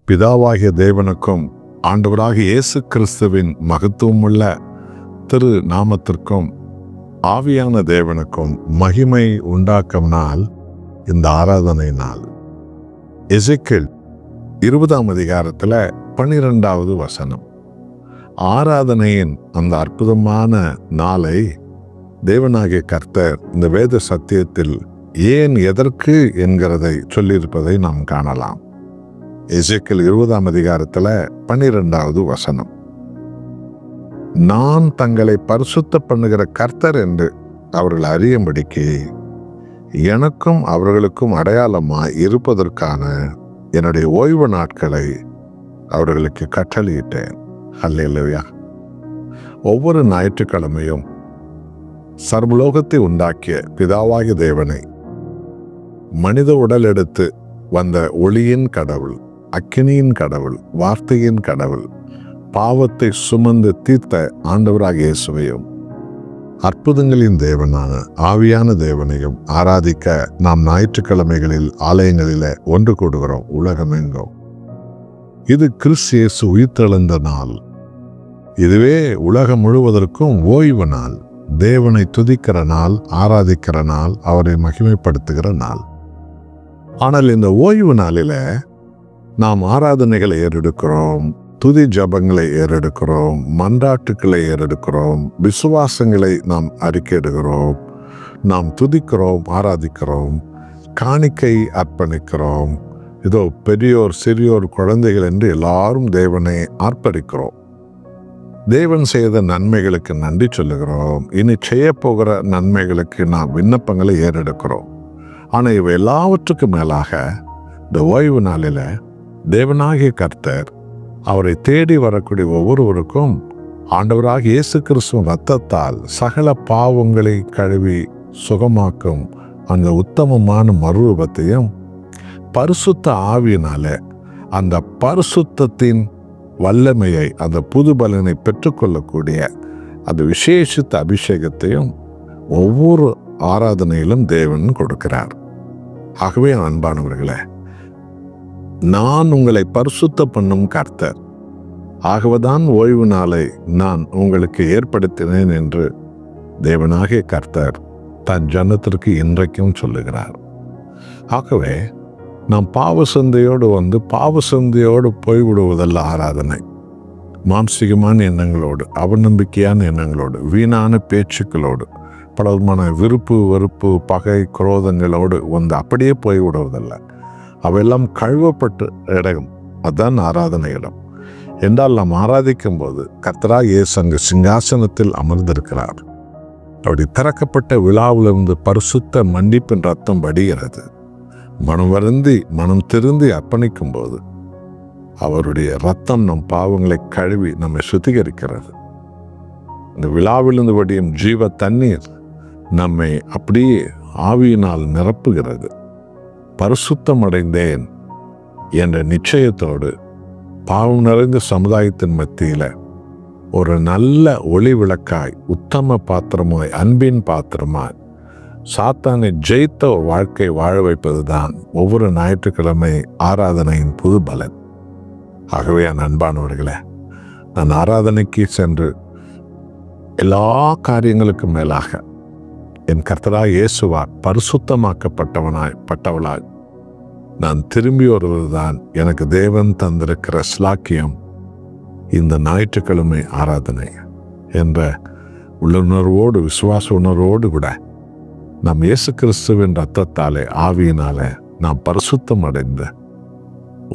பிதாவாகிய தேவனுக்கும் ஆண்டவராகிய இயேசு கிறிஸ்துவின் மகத்துவமுள்ள திரு நாமத்திற்கும் ஆவியான தேவனுக்கும் மகிமை உண்டாக்கும் நாள் இந்த ஆராதனை நாள். எசேக்கியேல் 20ஆம் அதிகாரத்தில் 12வது வசனம். ஆராதனையின் அந்த அற்புதமான நாளை தேவனாகிய கர்த்தர் இந்த வேத சத்தியத்தில் ஏன் எதற்கு என்கிறதை சொல்லியிருப்பதை நாம் காணலாம். எசேக்கியேல் 20ஆம் அதிகாரத்தில் 12வது வசனம். நான் தங்களை பரிசுத்த பண்ணுகிற கர்த்தர் என்று அவர்கள் அறியும்படிக்கு எனக்கும் அவர்களுக்கும் அடையாளமாய் இருப்பதற்கான என்னுடைய ஓய்வு நாட்களை அவர்களுக்கு கட்டளையிட்டேன். அல்லேலூயா. ஒவ்வொரு ஞாயிற்றுக்கிழமையும் சர்வலோகத்தை உண்டாக்கிய பிதாவாகிய தேவனை, மனித உடல் எடுத்து வந்த ஒளியின் கடவுள், அக்கினியின் கடவுள், வார்த்தையின் கடவுள், பாவத்தை சுமந்து தீர்த்த ஆண்டவராகிய இயேசுவையும் அற்புதங்களின் தேவனான ஆவியான தேவனையும் ஆராதிக்க நாம் ஞாயிற்றுக்கிழமைகளில் ஆலயங்களில் ஒன்று கூடுகிறோம் உலகமெங்கும். இது கிறிஸ்து இயேசு உயிர்த்தெழுந்த நாள். இதுவே உலகம் முழுவதற்கும் ஓய்வு நாள், தேவனை துதிக்கிற நாள், ஆராதிக்கிற நாள், அவரை மகிமைப்படுத்துகிற நாள். ஆனால் இந்த ஓய்வு நாளில் நாம் ஆராதனைகளை ஏறெடுக்கிறோம், துதி ஜபங்களை ஏறெடுக்கிறோம், மன்றாட்டுக்களை ஏறெடுக்கிறோம், விசுவாசங்களை நாம் அறிக்கையிடுகிறோம், நாம் துதிக்கிறோம், ஆராதிக்கிறோம், காணிக்கை அர்ப்பணிக்கிறோம். இதோ பெரியோர் சிறியோர் குழந்தைகள் என்று எல்லாரும் தேவனை ஆர்ப்பரிக்கிறோம். தேவன் செய்த நன்மைகளுக்கு நன்றி சொல்லுகிறோம். இனி செய்ய போகிற நன்மைகளுக்கு நாம் விண்ணப்பங்களை ஏறெடுக்கிறோம். ஆனால் இவை எல்லாவற்றுக்கும் மேலாக இந்த ஓய்வு நாளில் தேவனாகிய கர்த்தர் அவரை தேடி வரக்கூடிய ஒவ்வொருவருக்கும் ஆண்டவராகிய இயேசு கிறிஸ்துவின் இரத்தத்தால் சகல பாவங்களை கழுவி சுகமாக்கும் அந்த உத்தமமான மறுரூபத்தையும் பரிசுத்த ஆவியினால அந்த பரிசுத்தத்தின் வல்லமையை, அந்த புது பலனை பெற்றுக்கொள்ளக்கூடிய அந்த விசேஷித்த அபிஷேகத்தையும் ஒவ்வொரு ஆராதனையிலும் தேவன் கொடுக்கிறார். ஆகவே அன்பானவர்களே, நான் உங்களை பரிசுத்த பண்ணும் கர்த்தர், ஆகவேதான் ஓய்வு நாளை நான் உங்களுக்கு ஏற்படுத்தினேன் என்று தேவனாகிய கர்த்தர் தன் ஜனத்திற்கு இன்றைக்கும் சொல்லுகிறார். ஆகவே நாம் பாவ சிந்தையோடு போய்விடுவதல்ல ஆராதனை. மாம்சீகமான எண்ணங்களோடு, அவநம்பிக்கையான எண்ணங்களோடு, வீணான பேச்சுக்களோடு, பலவிதமான விருப்பு வெறுப்பு பகை குரோதங்களோடு அப்படியே போய்விடுவதல்ல. அவையெல்லாம் கழுவப்பட்டு இடம், அதுதான் ஆராதனை இடம் என்றால் நாம் ஆராதிக்கும் போது கர்த்தராகிய இயேசு அங்கு சிங்காசனத்தில் அமர்ந்திருக்கிறார். அப்படி திறக்கப்பட்ட விழாவிலிருந்து பரிசுத்த மன்னிப்பின் ரத்தம் வடிகிறது. மனம் வருந்தி மனம் திருந்தி அர்ப்பணிக்கும் போது அவருடைய ரத்தம் நம் பாவங்களை கழுவி நம்மை சுத்திகரிக்கிறது. இந்த விழாவிலிருந்து வடியும் ஜீவ தண்ணீர் நம்மை அப்படியே ஆவியினால் நிரப்புகிறது. பரிசுத்தம் அடைந்தேன் என்ற நிச்சயத்தோடு பாவம் நிறைந்த சமுதாயத்தின் மத்தியில் ஒரு நல்ல ஒளி விளக்காய், உத்தம பாத்திரமாய், அன்பின் பாத்திரமாய் சாத்தானை ஜெயித்த வாழ்க்கை வாழ வைப்பது தான் ஒவ்வொரு ஞாயிற்றுக்கிழமை ஆராதனையின் புது பலன். ஆகவே அன்பானவர்களே, நான் ஆராதனைக்கு சென்று எல்லா காரியங்களுக்கும் மேலாக என் கர்த்தராகிய இயேசுவால் பட்டவளாய் நான் திரும்பி வருவதுதான் எனக்கு தேவன் தந்திருக்கிற ஸ்லாக்கியம். இந்த ஞாயிற்றுக்கிழமை ஆராதனை என்ற உள்ளுணர்வோடு, விசுவாச உணர்வோடு கூட நாம் இயேசு கிறிஸ்துவின் இரத்தத்தாலே, ஆவியினாலே நாம் பரிசுத்தம் அடைந்து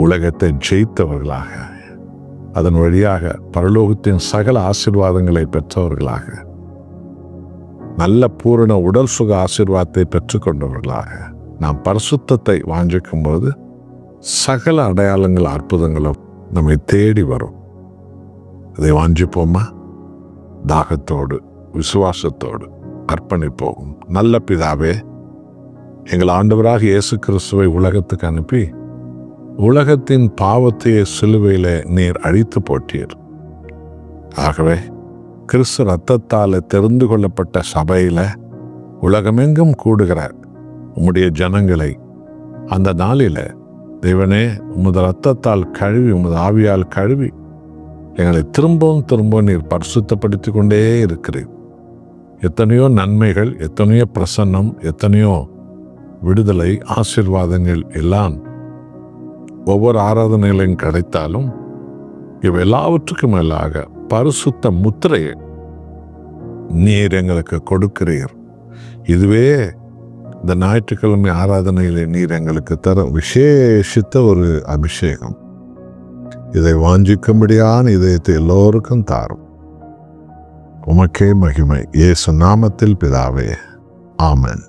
உலகத்தை ஜெயித்தவர்களாக, அதன் வழியாக பரலோகத்தின் சகல ஆசீர்வாதங்களை பெற்றவர்களாக, நல்ல பூரண உடல் சுக ஆசீர்வாதத்தை பெற்றுக்கொண்டவர்களாக நாம் பரிசுத்தத்தை வாஞ்சிக்கும் போது சகல அடையாளங்கள், அற்புதங்களும் நம்மை தேடி வரும். அதை வாஞ்சிப்போமா? தாகத்தோடு, விசுவாசத்தோடு அர்ப்பணிப்போம். நல்ல பிதாவே, எங்கள் ஆண்டவராக இயேசு கிறிஸ்துவை உலகத்துக்கு அனுப்பி உலகத்தின் பாவத்தையே சிலுவையிலே நீர் அழித்து போட்டீர். ஆகவே கிறிஸ்து இரத்தத்தால் தெரிந்து கொள்ளப்பட்ட சபையில உலகமெங்கும் கூடுகிற உம்முடைய ஜனங்களை அந்த நாளில் தேவனே, உமது இரத்தத்தால் கழுவி, உமது ஆவியால் கழுவி எங்களை திரும்பவும் திரும்பவும் நீர் பரிசுத்தப்படுத்தி கொண்டே இருக்கிறீர். எத்தனையோ நன்மைகள், எத்தனையோ பிரசன்னம், எத்தனையோ விடுதலை, ஆசீர்வாதங்கள் எல்லாம் ஒவ்வொரு ஆராதனைகளையும் கிடைத்தாலும் இவை எல்லாவற்றுக்கும் மேலாக பரிசுத்த முத்திரையை நீர் எங்களுக்கு கொடுக்கிறீர். இதுவே இந்த ஞாயிற்றுக்கிழமை ஆராதனையிலே நீர் எங்களுக்கு தர விசேஷித்த ஒரு அபிஷேகம். இதை வாஞ்சிக்கும்படியான இதயத்தை எல்லோருக்கும் தாரும். உமக்கே மகிமை. இயேசு நாமத்தில் பிதாவே, ஆமென்.